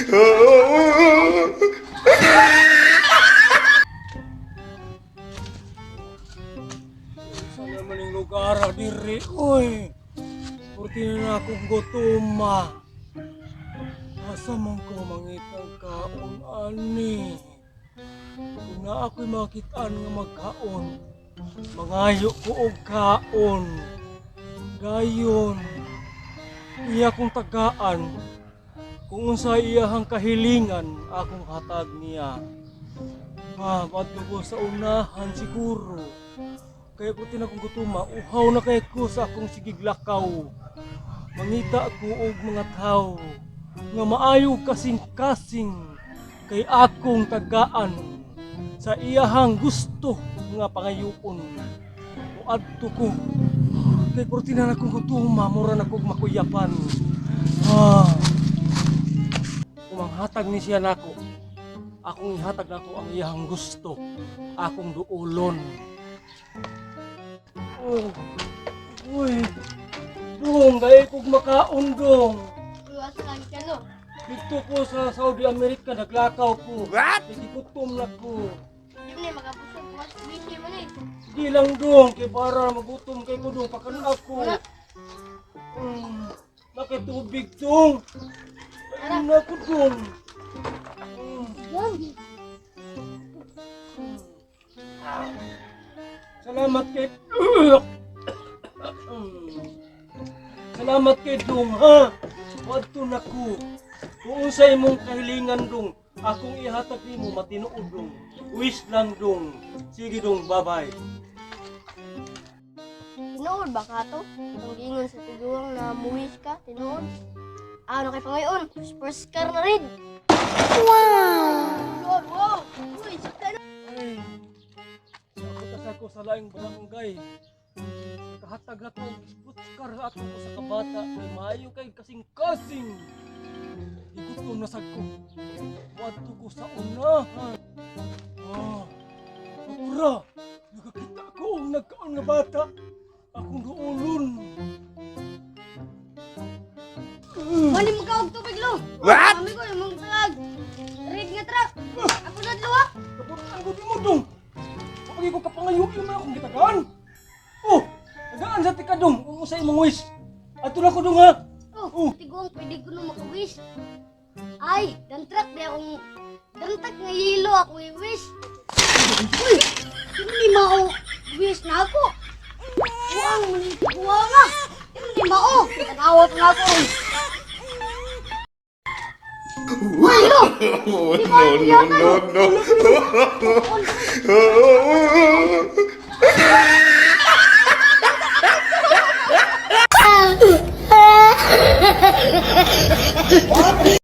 Sa naman yung lugar diri, uy. Purti na akong gutuma. Asa man ko mangitang kaon ani. Kung na ako'y makitaan nga magkaon, mangayo ko og kaon. Dayon, iya kong tagaan. Kung unsa iyahang kahilingan, akong hatag niya. Madto ko sa unahan siguro. Kaya ko tinakong gutuma, uhaw na kay ko sa akong sigiglakaw. Mangita ko og mga tao nga maayo kasing-kasing kay akong tagaan sa iyahang gusto nga pangayuon. Uadto ko kay kurtina na akong gutuma, mura na kong makuyapan. Kumanghatag ni siya nako. Akong ihatag nako ang iyahang gusto, akong duulon. Uy, dong, gaya kong makaon dong. Luwas lang siya, no? Dito ko sa Saudi America, naglakaw ko. What? Nagigutom na ko. Hindi mo na magapusog. Mas busy mo na eh. Di lang dong, kay para magutom kay ko dong, pakanon ako. Bakit tubig dong? Pakanon ako dong. Yan. Salamat kay... Salamat kay dong, ha? Wadto na ko. Kung sa imong kahilingan dong, akong ihatag nimo matinuod dong. Wish lang dong. Sige dong, bye-bye. Tinuod ba ka to? Kung gingon sa tiguang na muwis ka, tinuod. Ano kay pangayon? First car na rin. Wow! Wow! Uy, sakta na! Ay, nakutas ako sa laing barangay. Nakahatag na to, putkar na ako sa kabata. May maayo kay kasing-kasing. Igutom na ko. Wadto ko sa unahan. Matura, nakakita ko ang nagkaon nga bata. Akong duulon. Mali mo ka og tubig lo! What? Mami ko yung mong tag! Red nga truck! Ako na dalawa! Kapag ang mo dong. Kapag ko kapangayuin mo akong gitagaan. Nagaan sa tika dong. Kung sa imong wish. Ato na ko dong ha. Tiguang pwede ko na maka-wish. Ay, dantrak di akong... Dantak nga yelo ako i-wish. Uy! Hindi mao wish na ako. Buwang muli buwang nga. Hindi mao. Nagawat nga ako. Uy, lo! No.